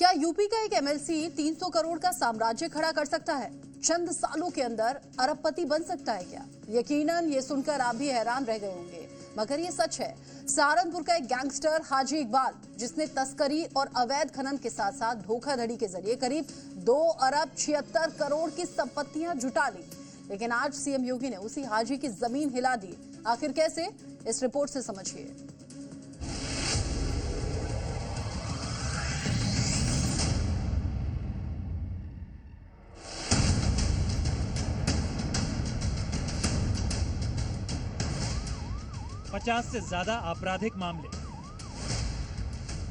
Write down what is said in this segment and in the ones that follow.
क्या यूपी का एक एमएलसी 300 करोड़ का साम्राज्य खड़ा कर सकता है? चंद सालों के अंदर अरबपति बन सकता है क्या? यकीनन ये सुनकर आप भी हैरान रह गए होंगे, मगर ये सच है। सहारनपुर का एक गैंगस्टर हाजी इकबाल, जिसने तस्करी और अवैध खनन के साथ साथ धोखाधड़ी के जरिए करीब 2 अरब 76 करोड़ की संपत्तियां जुटा ली। लेकिन आज सीएम योगी ने उसी हाजी की जमीन हिला दी। आखिर कैसे? इस रिपोर्ट से समझिए। पचास से ज्यादा आपराधिक मामले,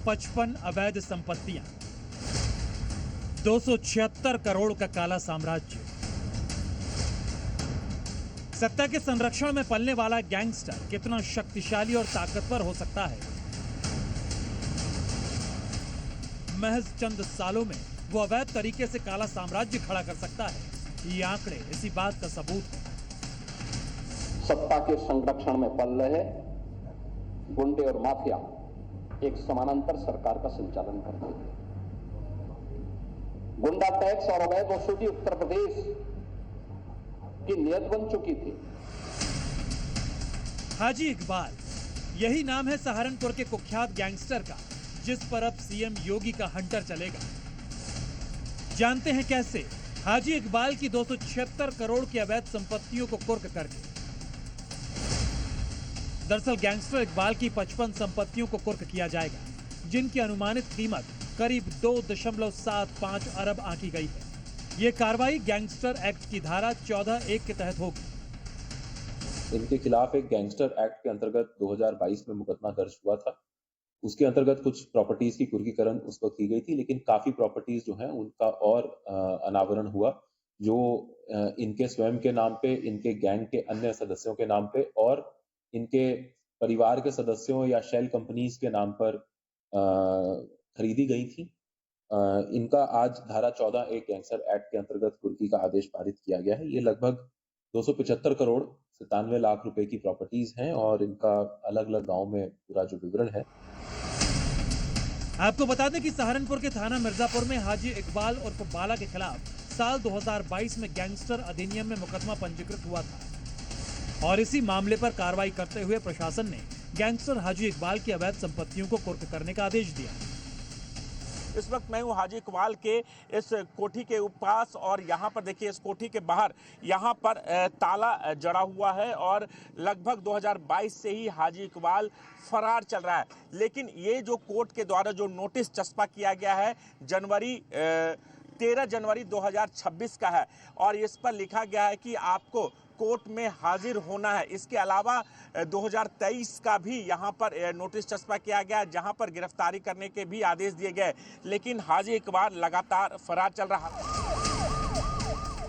55 अवैध संपत्तियां, 276 करोड़ का काला साम्राज्य। सत्ता के संरक्षण में पलने वाला गैंगस्टर कितना शक्तिशाली और ताकतवर हो सकता है? महज चंद सालों में वो अवैध तरीके से काला साम्राज्य खड़ा कर सकता है। ये आंकड़े इसी बात का सबूत है। सत्ता के संरक्षण में पल रहे गुंडे और माफिया एक समानांतर सरकार का संचालन करते थे। गुंडा टैक्स और अवैध वसूली उत्तर प्रदेश की नियत बन चुकी थी। हाजी इकबाल, यही नाम है सहारनपुर के कुख्यात गैंगस्टर का, जिस पर अब सीएम योगी का हंटर चलेगा। जानते हैं कैसे? हाजी इकबाल की 276 करोड़ की अवैध संपत्तियों को कुर्क करके। दरअसल गैंगस्टर इकबाल की 55 संपत्तियों को कुर्क किया जाएगा, जिनकी अनुमानित कीमत करीब 2.75 अरब आंकी गई है। ये कार्रवाई गैंगस्टर एक्ट की धारा 14(1) के तहत होगी। इनके खिलाफ एक गैंगस्टर एक्ट के अंतर्गत 2022 में मुकदमा दर्ज हुआ था। उसके अंतर्गत कुछ प्रॉपर्टीज की कुर्कीकरण उस वक्त की गई थी, लेकिन काफी प्रॉपर्टीज जो हैं उनका और अनावरण हुआ, जो इनके स्वयं के नाम पे, इनके गैंग के अन्य सदस्यों के नाम पे और इनके परिवार के सदस्यों या शेल कंपनीज के नाम पर खरीदी गई थी। इनका आज धारा 14(1) गैंगस्टर एक्ट के अंतर्गत कुर्की का आदेश पारित किया गया है। ये लगभग 275 करोड़ 97 लाख रुपए की प्रॉपर्टीज हैं और इनका अलग अलग गांव में पूरा जो विवरण है। आपको बता दें कि सहारनपुर के थाना मिर्जापुर में हाजी इकबाल और बाला के खिलाफ साल 2022 में गैंगस्टर अधिनियम में मुकदमा पंजीकृत हुआ था और इसी मामले पर कार्रवाई करते हुए प्रशासन ने गैंगस्टर हाजी इकबाल की अवैध संपत्तियों को कुर्क करने का आदेश दिया। इस वक्त मैं हूँ हाजी इकबाल के इस कोठी के पास और यहाँ पर देखिए, इस कोठी के बाहर यहाँ पर ताला जड़ा हुआ है और लगभग 2022 से ही हाजी इकबाल फरार चल रहा है। लेकिन ये जो कोर्ट के द्वारा जो नोटिस चस्पा किया गया है 13 जनवरी 2026 का है और इस पर लिखा गया है कि आपको कोर्ट में हाजिर होना है। इसके अलावा 2023 का भी यहाँ पर नोटिस चस्पा किया गया, जहाँ पर गिरफ्तारी करने के भी आदेश दिए गए, लेकिन हाजी इकबाल लगातार फरार चल रहा है।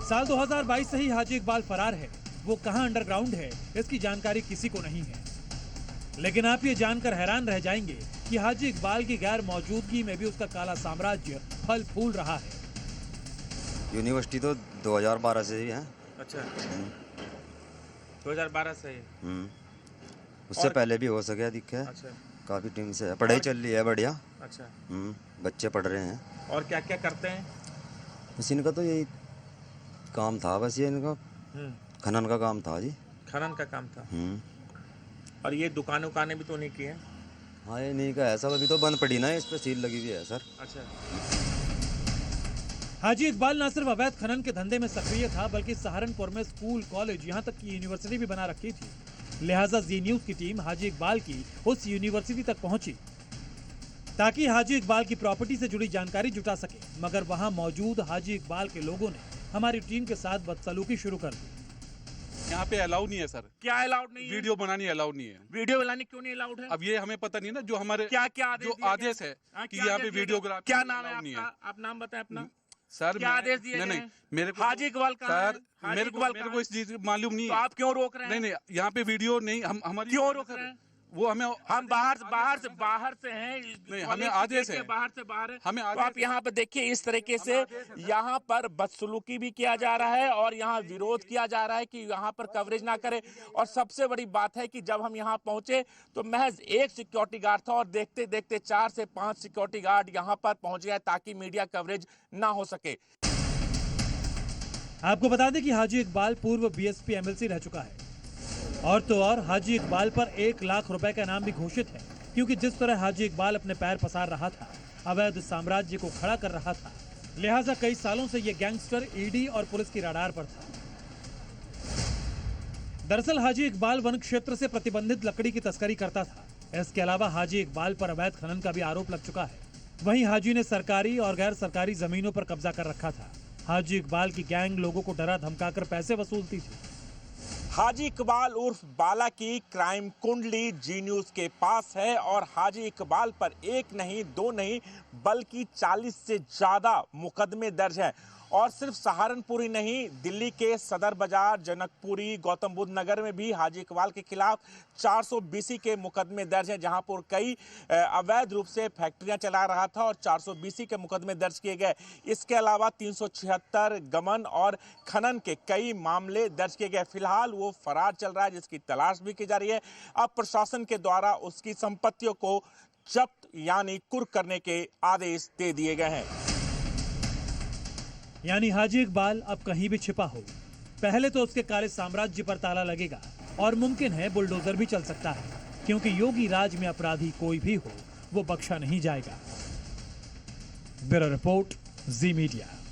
साल 2022 से ही हाजी इकबाल फरार है। वो कहाँ अंडरग्राउंड है, इसकी जानकारी किसी को नहीं है। लेकिन आप ये जानकर हैरान रह जाएंगे कि हाजी इकबाल की गैर मौजूदगी में भी उसका काला साम्राज्य फल फूल रहा है। यूनिवर्सिटी तो 2012 से ही है। अच्छा, 2012 से ही। उससे पहले भी हो सके दिखे। अच्छा, काफी टाइम से पढ़ाई चल रही है बढ़िया। अच्छा, बच्चे पढ़ रहे हैं। और क्या क्या करते हैं? बस इनका तो यही काम था, बस ये इनका खनन का काम था जी। खनन का काम था। और ये दुकानें उकानें भी तो नहीं की है? हाँ, ये नहीं का है सब, अभी तो बंद पड़ी ना, इस पे सील लगी हुई है सर। अच्छा। हाजी इकबाल न सिर्फ अवैध खनन के धंधे में सक्रिय था, बल्कि सहारनपुर में स्कूल, कॉलेज, यहाँ तक की यूनिवर्सिटी भी बना रखी थी। लिहाजा जी न्यूज की टीम हाजी इकबाल की उस यूनिवर्सिटी तक पहुंची ताकि हाजी इकबाल की प्रॉपर्टी से जुड़ी जानकारी जुटा सके, मगर वहां मौजूद हाजी इकबाल के लोगों ने हमारी टीम के साथ बदसलूकी शुरू कर दी। यहाँ पे अलाउ नहीं है सर। क्या अलाउड नहीं है? वीडियो बनानी अलाउड नहीं है। वीडियो बनानी क्यों नहीं अलाउड है? अब ये हमें पता नहीं ना, जो हमारे क्या क्या जो आदेश है कि यहाँ पे वीडियोग्राफी। क्या नाम है आपका? आप नाम बताएं अपना। सर क्या आदेश दिए? नहीं, मेरे को हाजी इकबाल का सर, मेरे को इस चीज मालूम नहीं है। तो आप क्यों रोक रहे हैं? नहीं, यहाँ पे वीडियो नहीं, हम हमारी क्यों रोक रहे हैं? वो हमें हम बाहर से हैं। नहीं, हमें आदेश है। बाहर से बाहर है। हमें तो आदेश आप यहाँ पर देखिए इस तरीके से यहाँ पर बदसलूकी भी किया जा रहा है और यहाँ विरोध किया जा रहा है कि यहाँ पर कवरेज ना करे। और सबसे बड़ी बात है कि जब हम यहाँ पहुंचे तो महज एक सिक्योरिटी गार्ड था और देखते देखते 4 से 5 सिक्योरिटी गार्ड यहाँ पर पहुंच गए ताकि मीडिया कवरेज ना हो सके। आपको बता दें कि हाजी इकबाल पूर्व बीएसपी एमएलसी रह चुका है और तो और हाजी इकबाल पर 1 लाख रुपए का इनाम भी घोषित है, क्योंकि जिस तरह हाजी इकबाल अपने पैर पसार रहा था, अवैध साम्राज्य को खड़ा कर रहा था, लिहाजा कई सालों से ये गैंगस्टर ईडी और पुलिस की रडार पर था। दरअसल हाजी इकबाल वन क्षेत्र से प्रतिबंधित लकड़ी की तस्करी करता था। इसके अलावा हाजी इकबाल पर अवैध खनन का भी आरोप लग चुका है। वहीं हाजी ने सरकारी और गैर सरकारी जमीनों पर कब्जा कर रखा था। हाजी इकबाल की गैंग लोगों को डरा धमकाकर पैसे वसूलती थी। हाजी इकबाल उर्फ बाला की क्राइम कुंडली जी न्यूज के पास है और हाजी इकबाल पर 1 नहीं 2 नहीं बल्कि 40 से ज्यादा मुकदमे दर्ज हैं। और सिर्फ सहारनपुर ही नहीं, दिल्ली के सदर बाजार, जनकपुरी, गौतम बुद्ध नगर में भी हाजी इकबाल के खिलाफ 420 के मुकदमे दर्ज हैं, जहां पर कई अवैध रूप से फैक्ट्रियां चला रहा था और 420 के मुकदमे दर्ज किए गए। इसके अलावा 376 गमन और खनन के कई मामले दर्ज किए गए। फिलहाल वो फरार चल रहा है, जिसकी तलाश भी की जा रही है। अब प्रशासन के द्वारा उसकी संपत्तियों को जब्त यानी कुर्क करने के आदेश दे दिए गए हैं। यानी हाजी इकबाल अब कहीं भी छिपा हो, पहले तो उसके काले साम्राज्य पर ताला लगेगा और मुमकिन है बुलडोजर भी चल सकता है, क्योंकि योगी राज में अपराधी कोई भी हो वो बख्शा नहीं जाएगा। ब्यूरो रिपोर्ट, जी मीडिया।